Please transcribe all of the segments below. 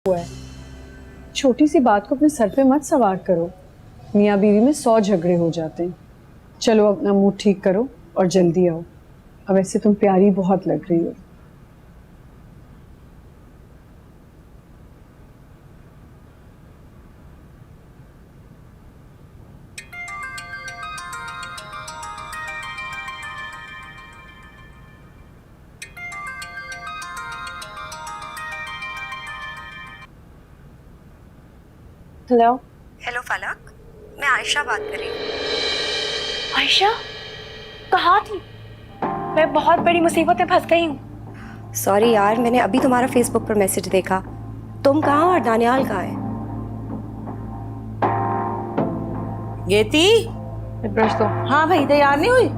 हुआ है। छोटी सी बात को अपने सर पे मत सवार करो। मियाँ बीवी में 100 झगड़े हो जाते हैं। चलो अपना मूड ठीक करो और जल्दी आओ। अब वैसे तुम प्यारी बहुत लग रही हो। हेलो। हेलो फलक, मैं आयशा बात कर रही हूँ। आयशा, कहाँ थी? मैं बहुत बड़ी मुसीबत में फंस गई हूँ। सॉरी यार, मैंने अभी तुम्हारा फेसबुक पर मैसेज देखा। तुम कहाँ और दानियाल कहाँ है? गेती, ब्रश दो। हाँ भाई, तैयार नहीं हुई?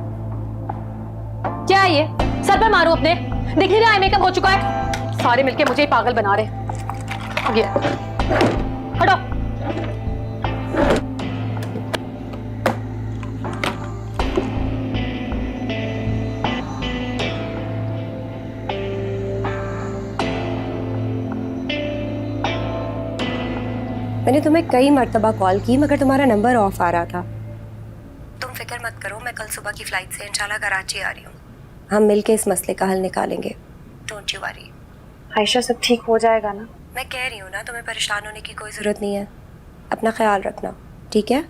क्या है ये? सर पे मारूं अपने? दिख नहीं रहा है मेकअप हो चुका है? सारे मिलके मुझे ही पागल बना रहे। ये हटो। मैंने तुम्हें कई मर्तबा कॉल की मगर तुम्हारा नंबर ऑफ आ रहा था। तुम फिक्र मत करो, मैं कल सुबह की फ्लाइट से इंशाल्लाह कराची आ रही हूँ। हम मिलके इस मसले का हल निकालेंगे। Don't you worry. आयशा, सब ठीक हो जाएगा ना? मैं कह रही हूँ ना, तुम्हें परेशान होने की कोई ज़रूरत नहीं है। अपना ख्याल रखना, ठीक है?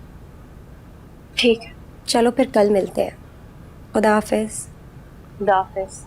ठीक है। चलो फिर कल मिलते हैं। खुदा हाफिज। खुदा हाफिज।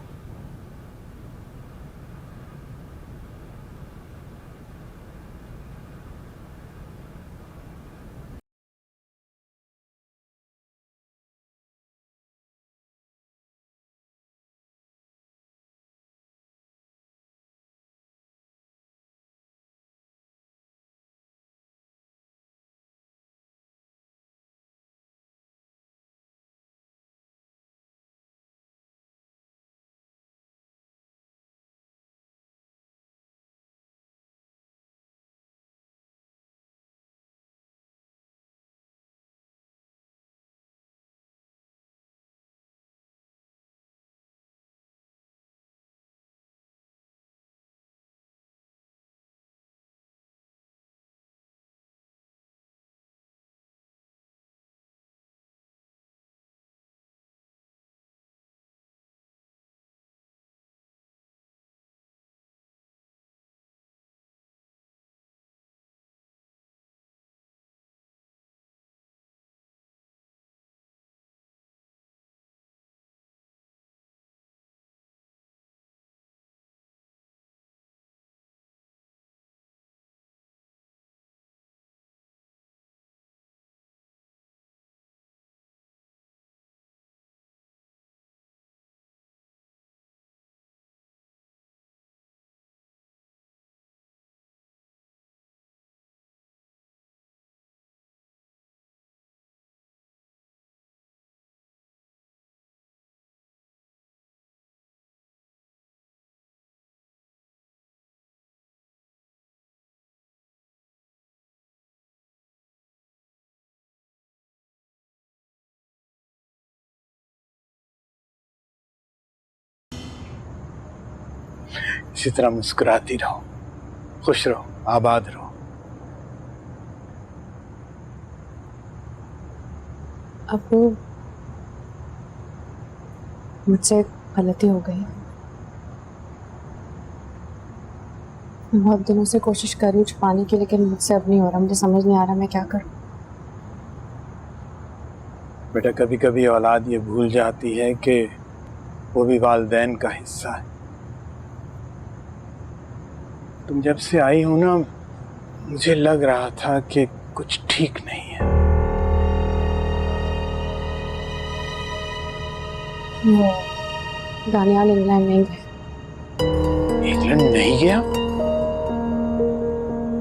इसी तरह मुस्कुराती रहो, खुश रहो, आबाद रहो। अब मुझसे गलती हो गई। बहुत दिनों से कोशिश कर रही हूँ छुपाने की, लेकिन मुझसे अब नहीं हो रहा। मुझे समझ नहीं आ रहा मैं क्या करूँ। बेटा, कभी कभी औलाद ये भूल जाती है कि वो भी वालिदैन का हिस्सा है। तुम जब से आई हो ना, मुझे लग रहा था कि कुछ ठीक नहीं है। वो दानियाल इंग्लैंड नहीं गए। इंग्लैंड नहीं गया?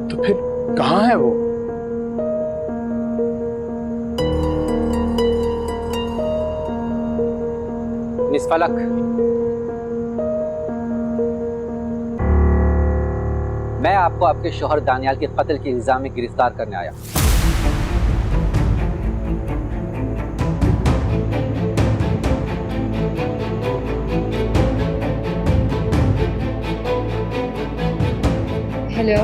तो फिर कहाँ है वो? मिस फलक, मैं आपको आपके शौहर दानियाल के कत्ल के इल्जाम में गिरफ्तार करने आया। हेलो।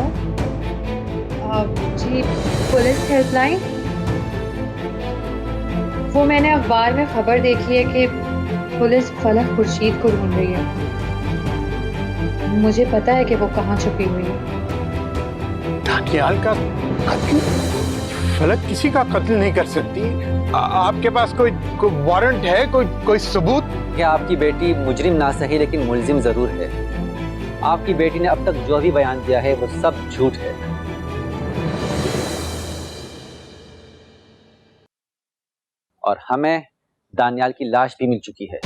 जी पुलिस हेल्पलाइन। वो मैंने अखबार में खबर देखी है कि पुलिस फलक खुर्शीद को ढूंढ रही है। मुझे पता है कि वो कहाँ छुपी हुई है। दानियाल का कत्ल? फलक किसी का कत्ल नहीं कर सकती। आपके पास कोई वारंट है, कोई सबूत? कि आपकी बेटी मुजरिम ना सही लेकिन मुलजिम जरूर है। आपकी बेटी ने अब तक जो भी बयान दिया है वो सब झूठ है। और हमें दानियाल की लाश भी मिल चुकी है।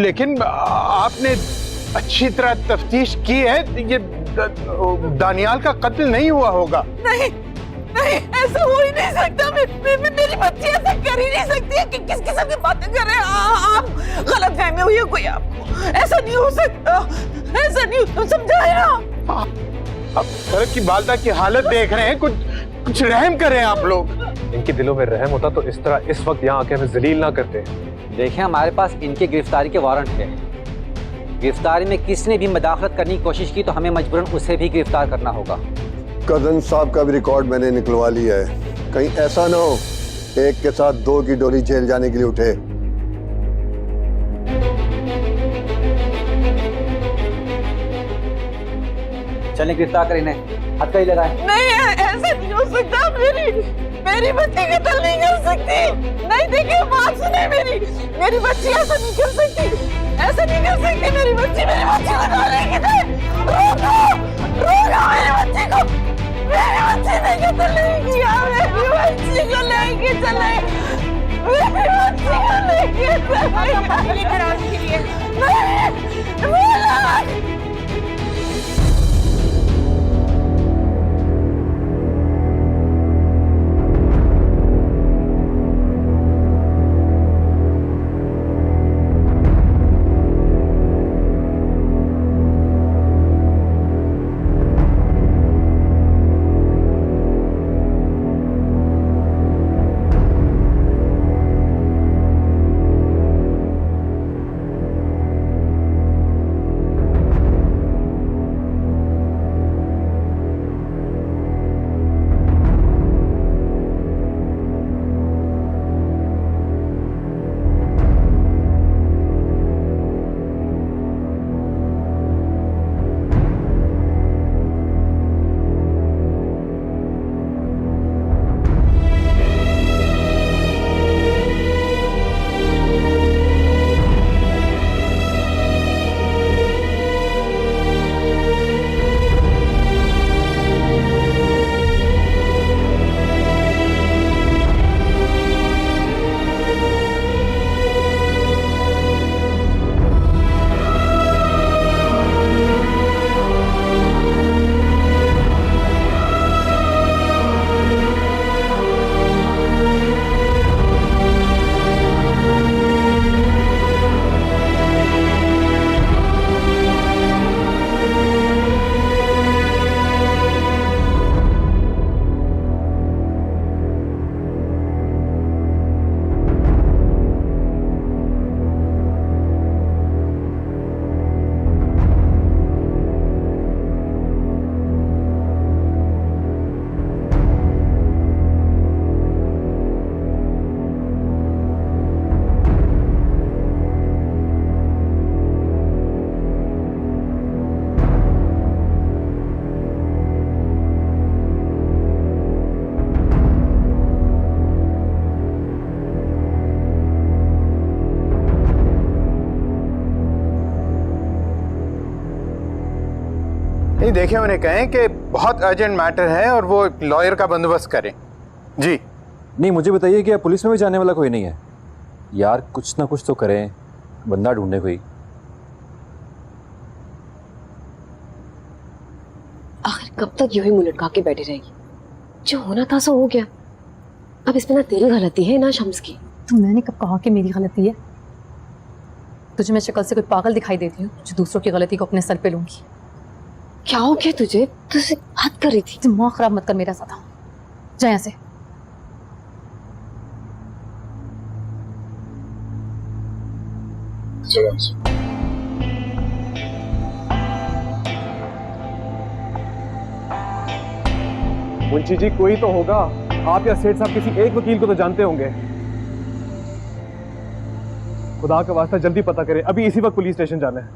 लेकिन आपने अच्छी तरह तफ्तीश की है, ये दानियाल का कत्ल नहीं हुआ होगा। नहीं नहीं, ऐसा हो ही नहीं सकता। मेरी बच्ची ऐसा कर ही नहीं सकती है। कि किस किस्म की बातें कर रहे हैं आप? गलत फहमी हुई है कोई आपको। ऐसा नहीं हो सकता, ऐसा नहीं। तुम समझाए ना। अब फलक की वालदा की हालत देख रहे हैं, कुछ रहम करें आप लोग। इनके दिलों में रहम होता तो इस तरह इस वक्त यहाँ आके हमें जलील ना करते। देखें, हमारे पास इनके गिरफ्तारी के वारंट है। गिरफ्तारी में किसने भी मदाखलत करने की कोशिश की तो हमें मजबूरन उसे भी गिरफ्तार करना होगा। कजन साहब का भी रिकॉर्ड मैंने निकलवा लिया है। कहीं ऐसा ना हो एक के साथ दो की डोली जेल जाने के लिए उठे। चलें, गिरफ्तार करें इन्हें, हथकड़ी लगाएं। नहीं, ऐसा नहीं हो सकता। मेरी बच्ची कत्ल नहीं कर सकती। नहीं, देखिए बात सुने मेरी बच्ची ऐसा नहीं कर सकती। ऐसा नहीं कर सकती मेरी बच्ची को मारेगी। रोको मेरी बच्ची को। मेरी बच्ची ने कत्ल नहीं किया। मेरी बच्ची को लेके चले। मेरी बच्ची को लेके चले। नहीं, देखे उन्हें कहें कि बहुत अर्जेंट मैटर है और वो लॉयर का बंदोबस्त करें। जी नहीं, मुझे बताइए कि पुलिस में भी जाने वाला कोई नहीं है यार? कुछ ना कुछ तो करें, बंदा ढूंढने कोई। आखिर कब तक यूं ही मुंह लटका के बैठी रहेगी? जो होना था सो हो गया। अब इसमें ना तेरी गलती है ना शम्स की। तो मैंने कब कहा कि मेरी गलती है? तुझे मैं शक्ल से कोई पागल दिखाई देती हूँ जो दूसरों की गलती को अपने सर पे लूंगी? क्या हो गया तुझे? तुझसे बात कर रही थी। दिमाग खराब मत कर मेरा साथ। जा यहाँ से। मुंशी जी कोई तो होगा, आप या सेठ साहब किसी एक वकील को तो जानते होंगे। खुदा का वास्ता जल्दी पता करें, अभी इसी वक्त पुलिस स्टेशन जाना है।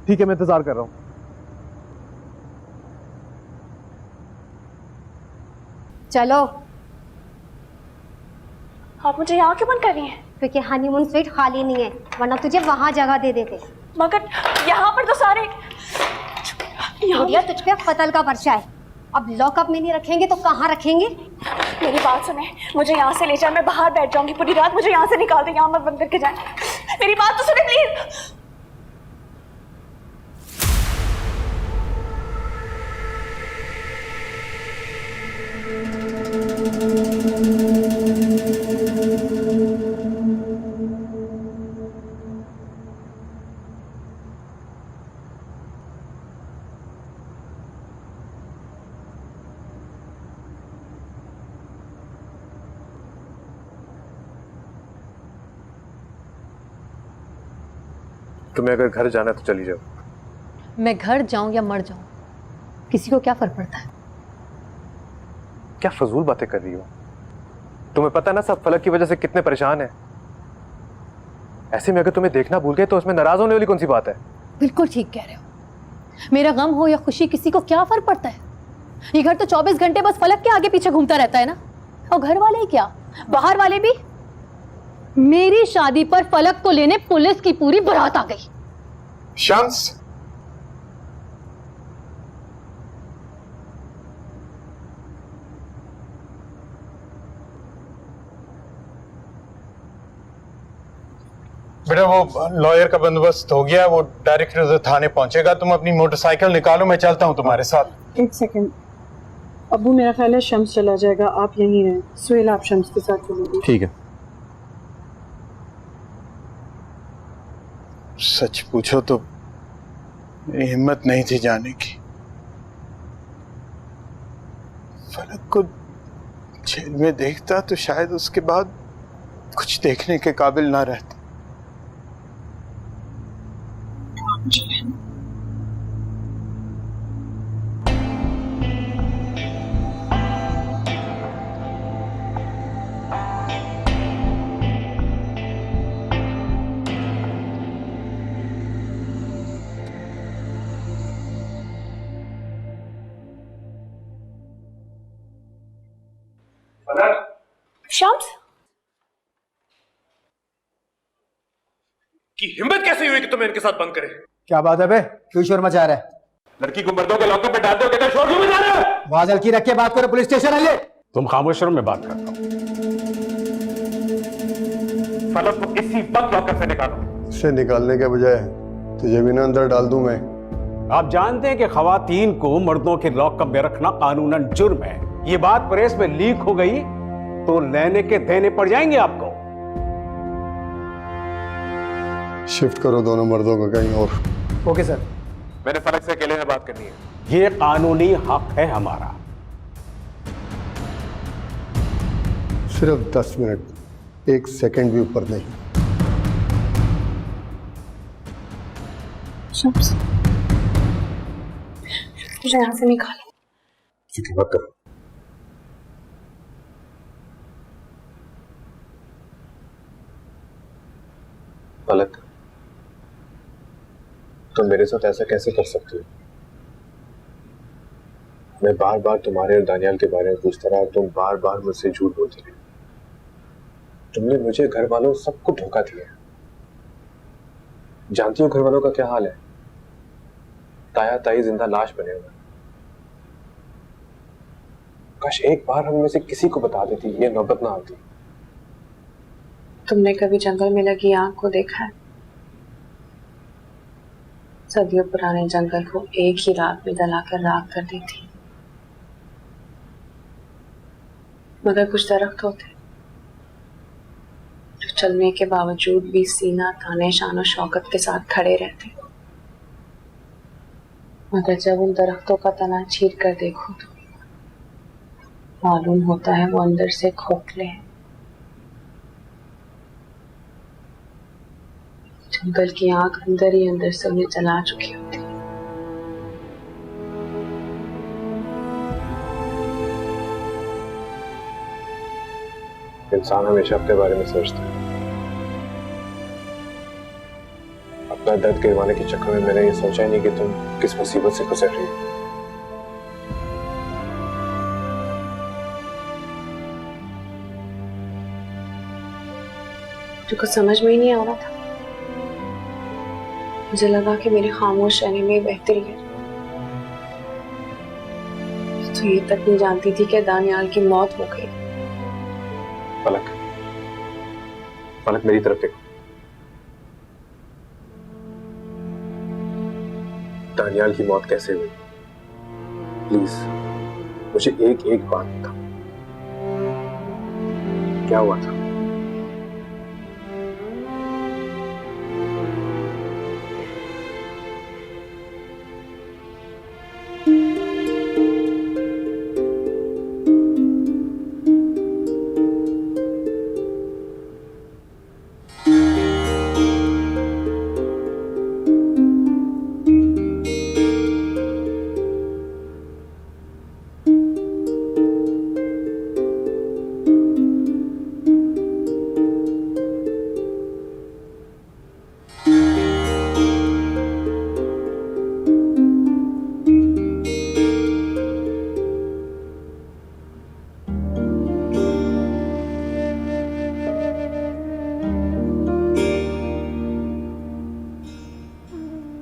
ठीक है, मैं इंतजार कर रहा हूं। चलो। आप मुझे यहाँ क्यों बंद कर रही हैं? क्योंकि हनीमून स्वीट खाली नहीं है, वरना तुझे वहां जगह दे देते। मगर यहाँ पर तो सारे गुड़िया, तुझ पे कत्ल का पर्चा है। अब लॉकअप में नहीं रखेंगे तो कहाँ रखेंगे? मेरी बात सुने, मुझे यहाँ से ले जाए, मैं बाहर बैठ जाऊंगी पूरी रात, मुझे यहाँ से निकाल दे, यहाँ मत बंद करके जाए। मेरी बात तो सुने प्लीज। तुम्हें अगर घर जाना है तो चली जाओ। मैं घर जाऊं या मर जाऊं, किसी को क्या फर्क पड़ता है? क्या फजूल बातें कर रही हो? तुम्हें पता ना सब फलक की वजह से कितने परेशान हैं। ऐसे में अगर तुम्हें देखना भूल गए तो उसमें नाराज होने वाली कौन सी बात है? बिल्कुल ठीक कह रहे हो। मेरा गम हो या खुशी, किसी को क्या फर्क पड़ता है? ये घर तो 24 घंटे बस फलक के आगे पीछे घूमता रहता है ना। और घर वाले ही क्या, बाहर वाले भी। मेरी शादी पर फलक को लेने पुलिस की पूरी बारात आ गई। शम्स, बेटा वो लॉयर का बंदोबस्त हो गया, वो डायरेक्ट उधर थाने पहुंचेगा। तुम अपनी मोटरसाइकिल निकालो, मैं चलता हूं तुम्हारे साथ। एक सेकंड अबू, मेरा ख्याल है शम्स चला जाएगा, आप यहीं हैं। सुहेल, आप शम्स के साथ चलोगे? ठीक है। सच पूछो तो मेरी हिम्मत नहीं थी जाने की। फलक को जेल में देखता तो शायद उसके बाद कुछ देखने के काबिल ना रहता। शम्स की हिम्मत कैसे हुई कि तुम्हें इनके साथ बंद करे? क्या बात है बे, क्यों शोर मचा रहा है? लड़की को मर्दों के लॉकअप में डाल दो, कहते शोर क्यों मचा रहे हो? आवाज हल्की रख के बात करो, पुलिस स्टेशन आ ले। तुम खामोश रहो, मैं बात करता हूं। फलक को इसी वक्त लॉकअप से निकालो। इसे निकालने के बजाय तुझे भी ना अंदर डाल दूं मैं। आप जानते हैं कि खवातीन को मर्दों के लॉकअप में रखना कानूनन जुर्म है। ये बात प्रेस में लीक हो गई तो लेने के देने पड़ जाएंगे आपको। शिफ्ट करो दोनों मर्दों को कहीं और। Okay sir. मैंने फलक से अकेले में बात करनी है। ये कानूनी हक है हमारा। सिर्फ 10 मिनट, 1 सेकंड भी ऊपर नहीं। शम्स, मुझे यहाँ से निकालो। फिक्र मत करो। फलक, तुम मेरे साथ ऐसा कैसे कर सकती हो? मैं बार बार तुम्हारे और दानियाल के बारे में पूछता रहा, तुम बार बार मुझसे झूठ बोलती रही। तुमने मुझे, घर वालों, सबको धोखा दिया। जानती हो घर वालों का क्या हाल है? ताया ताई जिंदा लाश बने हुए। काश एक बार हम में से किसी को बता देती, ये नौबत ना आती। तुमने कभी जंगल में लगी आग को देखा है? सदियों पुराने जंगल को एक ही रात में जलाकर राख कर दी थी। मगर कुछ दरख्त होते जो चलने के बावजूद भी सीना ताने शान और शौकत के साथ खड़े रहते। मगर जब उन दरख्तों का तना चीर कर देखो तो मालूम होता है वो अंदर से खोखले हैं। जंगल की आग अंदर ही अंदर से उन्हें जला चुकी होती। इंसान हमेशा अपने बारे में सोचता है। अपना दर्द गिरवाने के चक्कर में मैंने ये सोचा ही नहीं कि तुम किस मुसीबत से गुजर रही हो। जो कुछ समझ में ही नहीं आ रहा था। मुझे लगा कि मेरे खामोश रहने में बेहतरी है। तो ये तक नहीं जानती थी कि दानियाल की मौत हो गई। पलक, पलक मेरी तरफ देखो। दानियाल की मौत कैसे हुई? प्लीज मुझे एक एक बात बताओ, क्या हुआ था?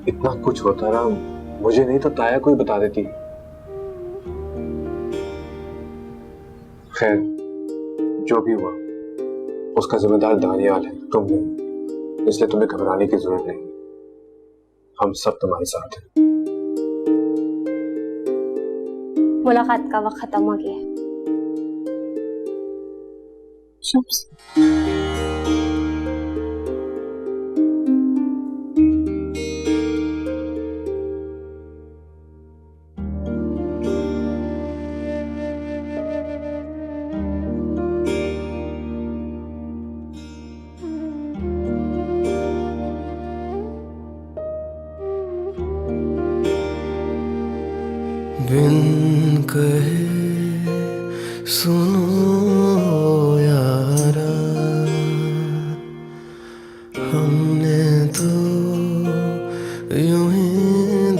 इतना कुछ होता रहा, मुझे नहीं तो ताया कोई बता देती। खैर, जो भी हुआ उसका जिम्मेदार दानियाल है, तुम नहीं। इसलिए तुम्हें घबराने की जरूरत नहीं, हम सब तुम्हारे साथ हैं। मुलाकात का वक्त खत्म हो गया है। बिन कहे सुनो यारा, हमने तो यूं ही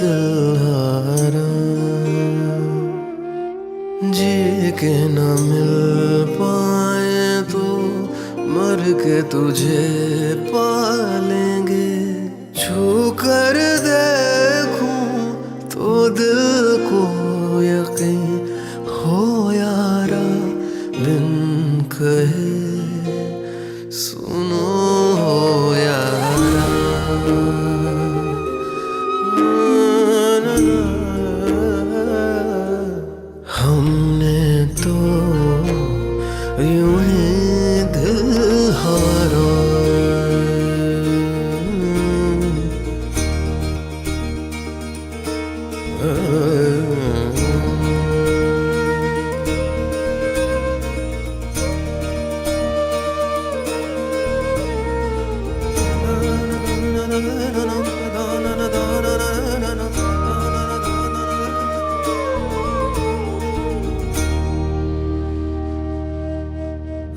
दिल हारा। जी के न मिल पाए तो मर के तुझे पालेंगे। छू कर देखूं तो दिल को यकीन हो यारा, बिन कहे सुनो यारा। हमने तो यूं ही दिल हारा।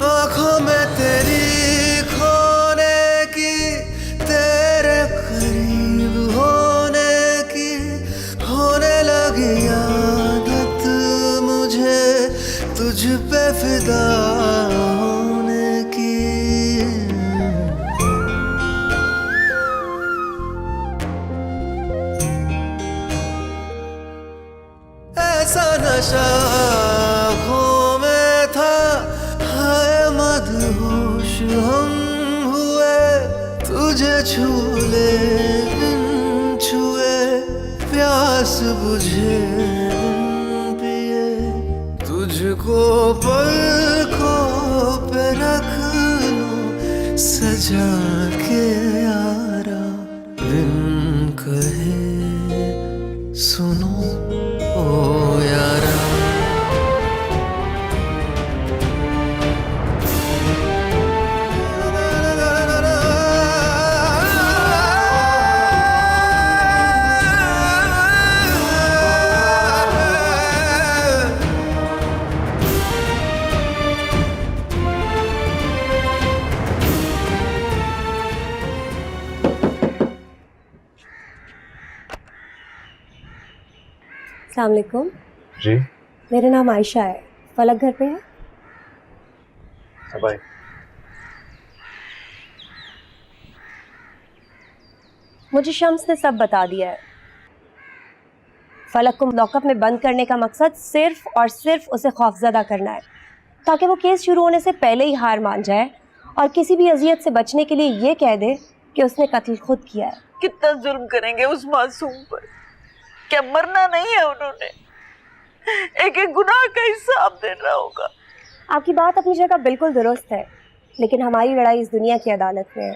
आँखों में तेरी खोने की, तेरे करीब होने की होने लगी आदत मुझे, तुझ पे फिदा होने की। ऐसा नशा आँखों में था, हाय मदहोश हम हुए। तुझे छू ले बिन छुए, प्यास बुझे बिन पिए। तुझको पलकों पे रख लूं सजा के यारा, बिन कहे सुनो ओ यारा। अस्सलाम वालेकुम। जी मेरा नाम आयशा है। फलक घर पे है? भाई मुझे शम्स ने सब बता दिया है। फलक को लॉकअप में बंद करने का मकसद सिर्फ और सिर्फ उसे खौफजदा करना है, ताकि वो केस शुरू होने से पहले ही हार मान जाए और किसी भी अजियत से बचने के लिए ये कह दे कि उसने कत्ल खुद किया है। कितना जुल्म करेंगे उस मासूम पर? क्या मरना नहीं है उन्होंने? एक एक गुनाह का हिसाब देना होगा। आपकी बात अपनी जगह बिल्कुल दुरुस्त है, लेकिन हमारी लड़ाई इस दुनिया की अदालत में है।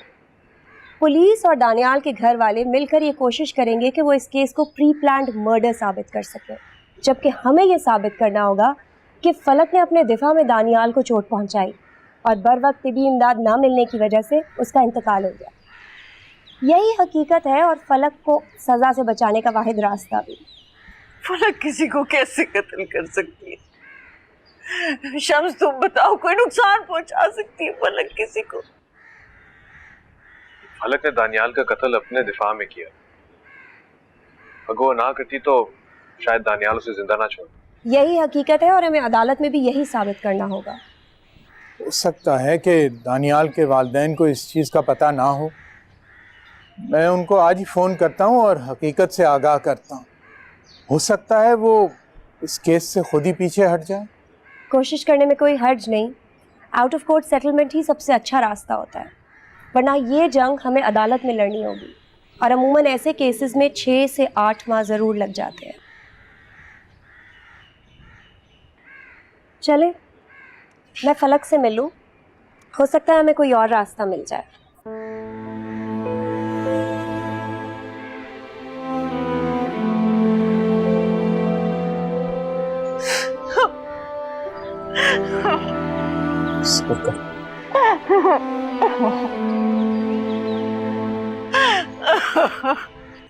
पुलिस और दानियाल के घर वाले मिलकर ये कोशिश करेंगे कि वो इस केस को प्री प्लान्ड मर्डर साबित कर सके, जबकि हमें ये साबित करना होगा कि फलक ने अपने दिफा में दानियाल को चोट पहुंचाई और बर वक्त तिबी इमदाद ना मिलने की वजह से उसका इंतकाल हो गया। यही हकीकत है और फलक को सज़ा से बचाने का वाहिद रास्ता भी। फलक किसी को कैसे कत्ल कर सकती है? शम्स तुम बताओ, कोई नुकसान पहुंचा सकती है फलक किसी को? फलक ने दानियाल का कत्ल अपने दिफा में किया। अगर वो ना करती तो शायद दानियाल उसे जिंदा ना छोड़। यही हकीकत है और हमें अदालत में भी यही साबित करना होगा। हो सकता है कि दानियाल के वालिदैन को इस चीज़ का पता ना हो। मैं उनको आज ही फ़ोन करता हूँ और हकीकत से आगाह करता हूँ। हो सकता है वो इस केस से खुद ही पीछे हट जाए। कोशिश करने में कोई हर्ज नहीं। आउट ऑफ कोर्ट सेटलमेंट ही सबसे अच्छा रास्ता होता है, वरना ये जंग हमें अदालत में लड़नी होगी और अमूमन ऐसे केसेस में 6 से 8 माह ज़रूर लग जाते हैं। चले मैं फलक से मिलूं, हो सकता है हमें कोई और रास्ता मिल जाए।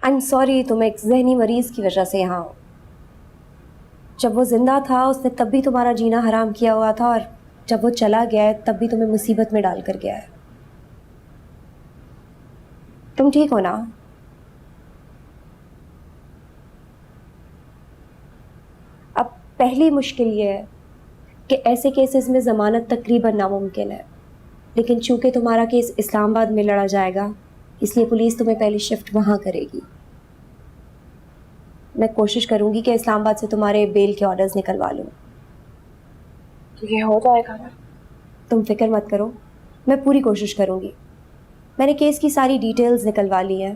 आई एम सॉरी, तुम एक जहनी मरीज की वजह से यहाँ हो। जब वो जिंदा था उसने तब भी तुम्हारा जीना हराम किया हुआ था, और जब वो चला गया है तब भी तुम्हें मुसीबत में डाल कर गया है। तुम ठीक हो ना? अब पहली मुश्किल ये है कि ऐसे केसेस में ज़मानत तकरीबन नामुमकिन है, लेकिन चूंकि तुम्हारा केस इस्लामाबाद में लड़ा जाएगा इसलिए पुलिस तुम्हें पहली शिफ्ट वहाँ करेगी। मैं कोशिश करूँगी कि इस्लामाबाद से तुम्हारे बेल के ऑर्डर्स निकलवा लूँ। ये हो जाएगा ना? तुम फिक्र मत करो, मैं पूरी कोशिश करूँगी। मैंने केस की सारी डिटेल्स निकलवा ली हैं।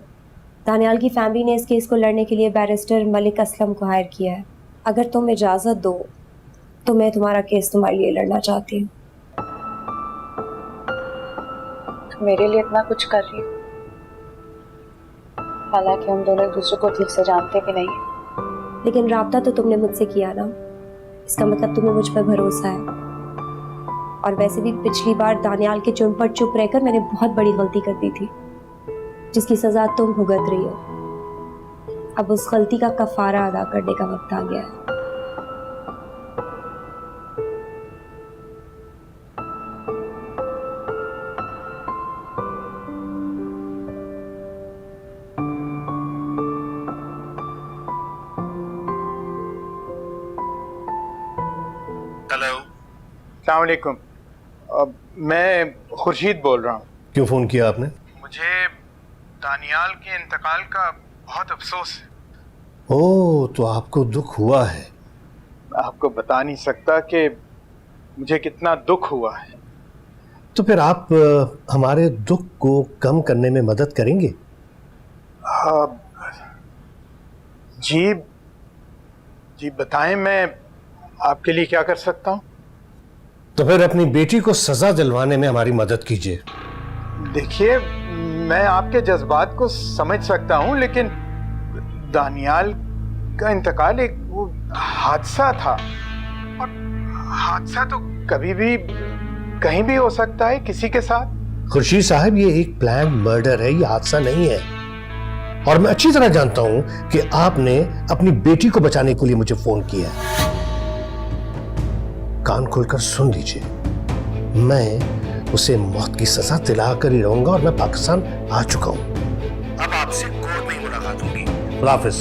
दानियाल की फैमिली ने इस केस को लड़ने के लिए बैरिस्टर मलिक असलम को हायर किया है। अगर तुम इजाज़त दो तो मैं तुम्हारा केस तुम्हारे लिए लड़ना चाहती हूँ। मेरे लिए इतना कुछ कर रही हो, हालांकि हम दोनों एक दूसरे को ठीक से जानते भी नहीं। लेकिन राब्ता तो तुमने मुझसे किया ना, इसका मतलब तुम्हें मुझ पर भरोसा है। और वैसे भी पिछली बार दानियाल के जुर्म पर चुप रहकर मैंने बहुत बड़ी गलती कर दी थी, जिसकी सजा तुम भुगत रही हो। अब उस गलती का कफारा अदा करने का वक्त आ गया है। हेलो, अस्सलाम वालेकुम। मैं खुर्शीद बोल रहा हूँ। क्यों फ़ोन किया आपने? मुझे दानियाल के इंतकाल का बहुत अफसोस है। ओह, तो आपको दुख हुआ है? मैं आपको बता नहीं सकता कि मुझे कितना दुख हुआ है। तो फिर आप हमारे दुख को कम करने में मदद करेंगे? जी जी बताएं, मैं आपके लिए क्या कर सकता हूँ? तो फिर अपनी बेटी को सजा दिलवाने में हमारी मदद कीजिए। देखिए, मैं आपके जज्बात को समझ सकता हूँ, लेकिन दानियाल का इंतकाल एक वो हादसा था, और हादसा तो कभी भी कहीं भी हो सकता है किसी के साथ। खुर्शीद साहब, ये एक प्लान मर्डर है, ये हादसा नहीं है। और मैं अच्छी तरह जानता हूं कि आपने अपनी बेटी को बचाने के लिए मुझे फोन किया है। कान खोलकर सुन लीजिए, मैं उसे मौत की सजा दिलाकर ही रहूंगा और मैं पाकिस्तान आ चुका हूं। अब आपसे कोर्ट में ही मुलाकात होगी। खुदा हाफिज।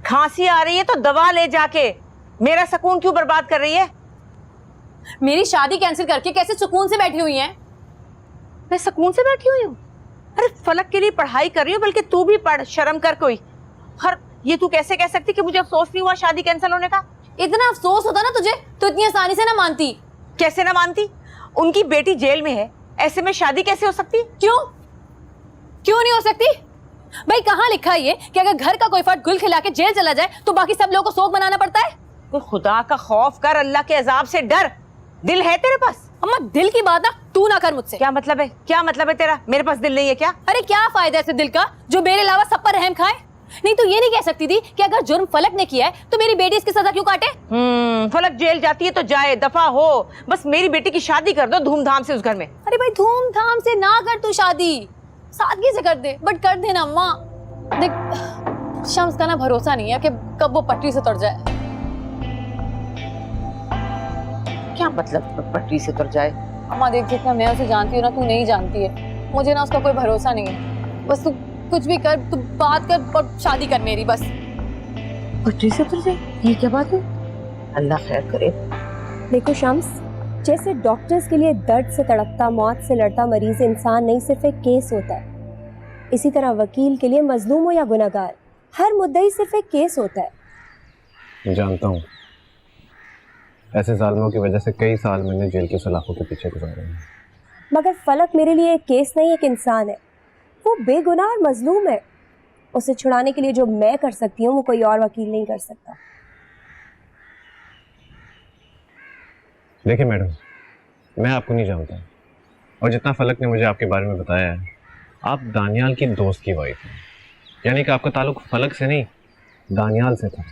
खांसी आ रही है तो दवा ले जाके, मेरा सुकून क्यों बर्बाद कर रही है? मेरी शादी कैंसिल करके कैसे सुकून से बैठी हुई हैं? मैं सुकून से बैठी हुई हूँ? अरे फलक के लिए पढ़ाई कर रही हूँ, बल्कि तू भी पढ़, शर्म कर कोई। हर ये तू कैसे कह सकती कि मुझे अफसोस नहीं हुआ शादी कैंसिल होने का? इतना अफसोस होता ना तुझे तो इतनी आसानी से ना मानती। कैसे ना मानती? उनकी बेटी जेल में है, ऐसे में शादी कैसे हो सकती? क्यों क्यों नहीं हो सकती भाई? कहाँ लिखा है ये कि अगर घर का कोई फर्द गुल खिला के जेल चला जाए तो बाकी सब लोगों को शोक मनाना पड़ता है? तो खुदा का खौफ कर, अल्लाह के अजाब से डर। दिल है तेरे पास? अम्मा दिल की बात ना तू ना कर मुझसे। क्या मतलब है? क्या मतलब है तेरा? मेरे पास दिल नहीं है क्या? अरे क्या फायदा ऐसे दिल का जो मेरे अलावा सब पर रहम खाए? नहीं तो ये नहीं कह सकती थी कि अगर जुर्म फलक ने किया है तो मेरी बेटी इसकी सजा क्यों काटे? फलक जेल जाती है तो जाए, दफा हो। बस मेरी बेटी की शादी कर दो धूमधाम से उस घर में। अरे भाई धूमधाम से ना कर तू शादी, सादगी से कर दे, बट कर दे ना अम्मा। देख शम्स का ना भरोसा नहीं है कि कब वो पटरी से उतर जाए। क्या मतलब पटरी से उतर जाए? अम्मा देख जितना मैं उसे जानती हूँ ना तू नहीं जानती है। मुझे ना उसका कोई भरोसा नहीं है। बस तू कुछ भी कर, तू बात कर और शादी कर मेरी बस। पटरी से उतर जाए? ये क्या बात है? अल्लाह खैर करे। देखो शम्स, जैसे डॉक्टर्स के लिए दर्द से तड़पता, मौत से लड़ता मरीज इंसान नहीं, सिर्फ एक केस होता है। इसी तरह वकील के लिए मजलूम हो या गुनहगार, हर मुद्दई सिर्फ एक केस होता है। जानता हूँ, ऐसे जालिमों की वजह से कई साल मैंने जेल की सलाखों के पीछे गुजारे हैं। मगर फलक मेरे लिए एक केस नहीं, एक इंसान है। वो बेगुनाह और मजलूम है। उसे छुड़ाने के लिए जो मैं कर सकती हूँ वो कोई और वकील नहीं कर सकता। देखिए मैडम, मैं आपको नहीं जानता, और जितना फलक ने मुझे आपके बारे में बताया है, आप दानियाल की दोस्त की वाइफ हैं, यानी कि आपका ताल्लुक फलक से नहीं दानियाल से था।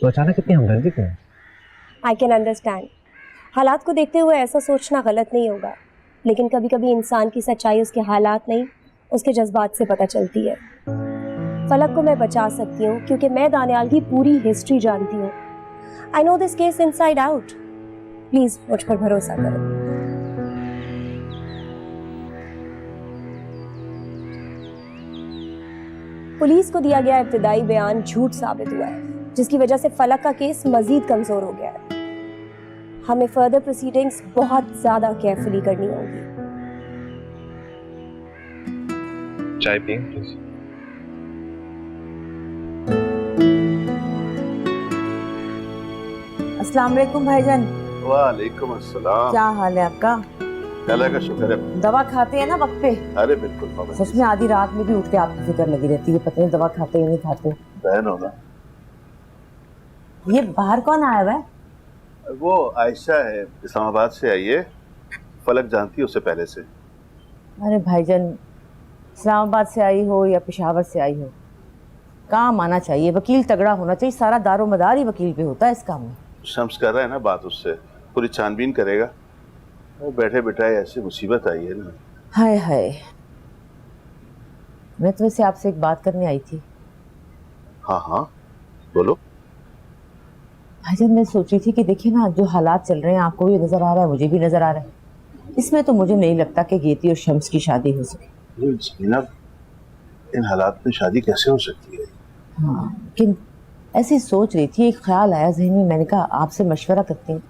तो अचानक इतनी हमदर्दी क्यों? I can understand. हालात को देखते हुए ऐसा सोचना गलत नहीं होगा, लेकिन कभी कभी इंसान की सच्चाई उसके हालात नहीं, उसके जज्बात से पता चलती है। फलक को मैं बचा सकती हूँ क्योंकि मैं दानियाल की पूरी हिस्ट्री जानती हूँ। I know this case inside out. Please मुझ पर भरोसा करो। पुलिस को दिया गया इब्तिदाई बयान झूठ साबित हुआ है, जिसकी वजह से फलक का केस मजीद कमजोर हो गया है। हमें फर्दर प्रोसीडिंग्स बहुत ज्यादा केयरफुली करनी होगी। चाय पिए प्लीज। अस्सलाम वालेकुम भाईजान। वालेकुम अस्सलाम। क्या हाल है आपका? अल्लाह का शुक्र है। दवा खाते हैं ना वक्त पे? अरे बिल्कुल बाबा। सच में आधी रात में भी उठ के आपकी फिक्र लगी रहती है, पता नहीं दवा खाते या नहीं खाते। बहन हो ना। ये बाहर कौन आया हुआ है? वो आयशा है, इस्लामाबाद से आई है। फलक जानती है उससे पहले से। अरे भाईजान, इस्लामाबाद से आई हो या पेशावर से आई हो, काम आना चाहिए। वकील तगड़ा होना चाहिए, सारा दारो मदार ही वकील पे होता है इस काम में। शम्स कर रहा है ना बात उससे, पूरी छानबीन करेगा। वो बैठे बिठाए ऐसी मुसीबत आई है ना। हाय हाय, मैं तो वैसे आपसे एक बात करने आई थी। हाँ हाँ बोलो। भाईजान मैं सोची थी कि देखिए ना, जो हालात चल रहे हैं आपको भी नजर आ रहा है, मुझे भी नजर आ रहा है। इसमें तो मुझे नहीं लगता कि गेती और शम्स की शादी हो सके। ज़ीनब, इन हालात में शादी कैसे हो सकती है? हाँ, लेकिन ऐसी सोच रही थी, एक ख्याल आया जहन में, मैंने कहा आपसे मशवरा करती हूँ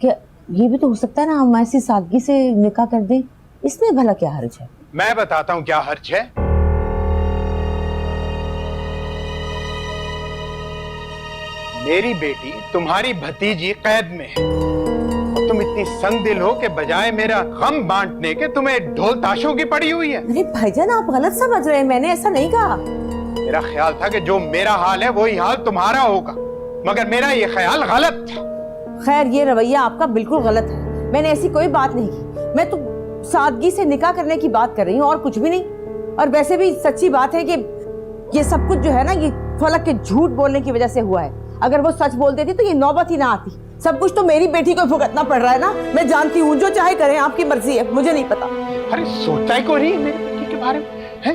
कि ये भी तो हो सकता है ना हम ऐसी सादगी से निकाह कर दें। इसमें भला क्या हर्ज है? मैं बताता हूँ क्या हर्ज है। मेरी बेटी तुम्हारी भतीजी कैद में है और तुम इतनी संग दिल हो कि बजाय मेरा गम बांटने के तुम्हें ढोल ताशों की पड़ी हुई है। अरे भाईजान आप गलत समझ रहे हैं, मैंने ऐसा नहीं कहा। मेरा ख्याल था कि जो मेरा हाल है वही हाल तुम्हारा होगा, मगर मेरा ये ख्याल गलत था। खैर ये रवैया आपका बिल्कुल गलत है, मैंने ऐसी कोई बात नहीं की। मैं तो सादगी से निकाह करने की बात कर रही हूँ और कुछ भी नहीं। और वैसे भी सच्ची बात है कि ये सब कुछ जो है ना, ये फलक के झूठ बोलने की वजह से हुआ है। अगर वो सच बोल देती तो ये नौबत ही ना आती। सब कुछ तो मेरी बेटी को भुगतना पड़ रहा है ना। मैं जानती हूँ, जो चाहे करें, आपकी मर्जी है, मुझे नहीं पता। अरे सोचा ही को रही है मेरी बेटी के बारे में है?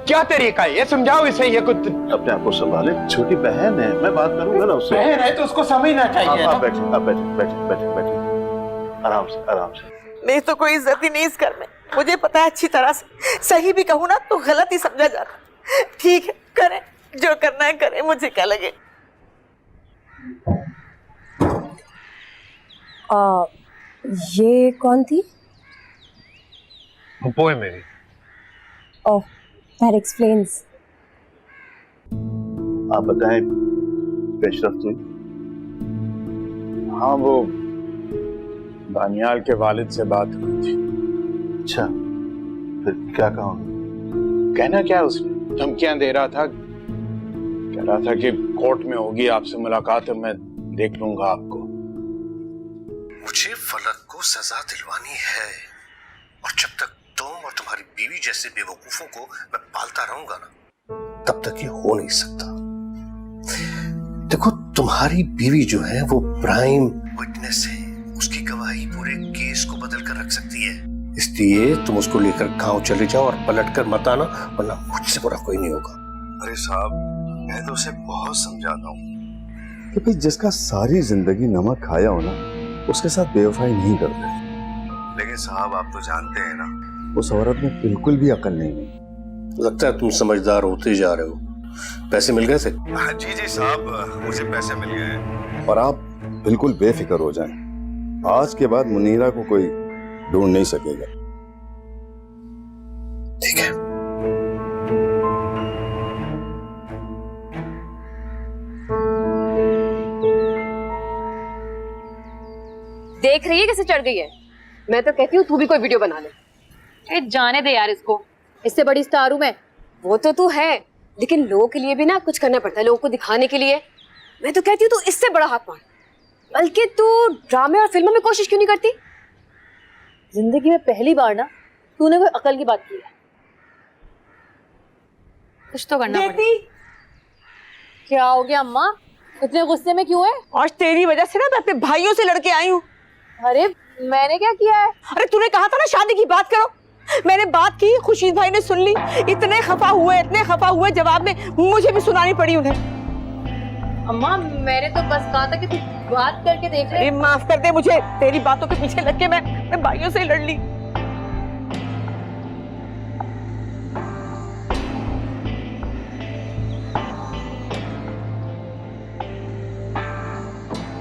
क्या तरीका है ये? समझाओ इसे। ये कुछ अपने आप को संभाले, छोटी बहन है, मैं बात करूंगा ना उससे। बहन है तो उसको समझना चाहिए। आप बैठिए, आप बैठिए, बैठिए, बैठिए, बैठिए, आराम से, आराम से। नहीं तो कोई इज्जत ही नहीं इस घर में, मुझे पता है अच्छी तरह से। सही भी कहूँ ना तो गलत ही समझा जाता। ठीक है, करें जो करना है करें, मुझे क्या लगे। ये कौन थी? वो है मेरी। ओह, that explains. आप बताएं पेशरफ हुई? हाँ, वो दानियाल के वालिद से बात हुई थी। अच्छा, फिर क्या कहा? कहना क्या उसने? धमकियां दे रहा था, कह रहा था कि कोर्ट में होगी आपसे मुलाकात, मैं देख लूंगा आपको। मुझे फलक को सजा दिलवानी है, और जब तक तुम और तुम्हारी बीवी जैसे बेवकूफों को मैं पालता रहूंगा ना, तब तक ये हो नहीं सकता। देखो, तुम्हारी बीवी जो है वो प्राइम विटनेस है, उसकी गवाही पूरे केस को बदल कर रख सकती है। इसलिए तुम उसको लेकर गांव चले जाओ और पलट कर मत आना, वरना मुझसे बुरा कोई नहीं होगा। अरे साहब, मैं तो उसे बहुत समझाता हूँ कि भाई जिसका सारी जिंदगी नमक खाया हो ना, उसके साथ बेवफाई नहीं करते। लेकिन साहब, आप तो जानते हैं ना, उस औरत में बिल्कुल भी अकल नहीं है। लगता है तुम समझदार होते जा रहे हो। पैसे मिल गए थे? जी जी साहब, मुझे पैसे मिल गए। और आप बिल्कुल बेफिक्र हो जाएं। आज के बाद मुनीरा को कोई ढूंढ नहीं सकेगा। ठीक है। देख रही है कैसे चढ़ गई है? मैं तो कहती हूँ तू भी कोई वीडियो बना ले। जाने दे यार इसको, इससे बड़ी स्टार हूं मैं। वो तो तू है, लेकिन लोगों के लिए भी ना कुछ करना पड़ता है, लोगों को दिखाने के लिए। मैं तो कहती हूँ तू इससे बड़ा हाथ मार, बल्कि तू ड्रामे और फिल्मों में कोशिश क्यों नहीं करती? जिंदगी में पहली बार ना तूने कोई अकल की बात की है। कुछ तो करना पड़ेगा। क्या हो गया अम्मा, इतने गुस्से में क्यों है? आज तेरी वजह से ना मैं अपने भाइयों से लड़के आई हूँ। अरे मैंने क्या किया है? अरे तूने कहा था ना शादी की बात करो, मैंने बात की, खुर्शीद भाई ने सुन ली। इतने खफा हुए, जवाब में मुझे भी सुनानी पड़ी उन्हें। अम्मा मैंने तो बस कहा था कि तू बात करके देख ले। माफ कर दे मुझे, तेरी बातों के पीछे लग के मैं भाइयों से लड़ ली।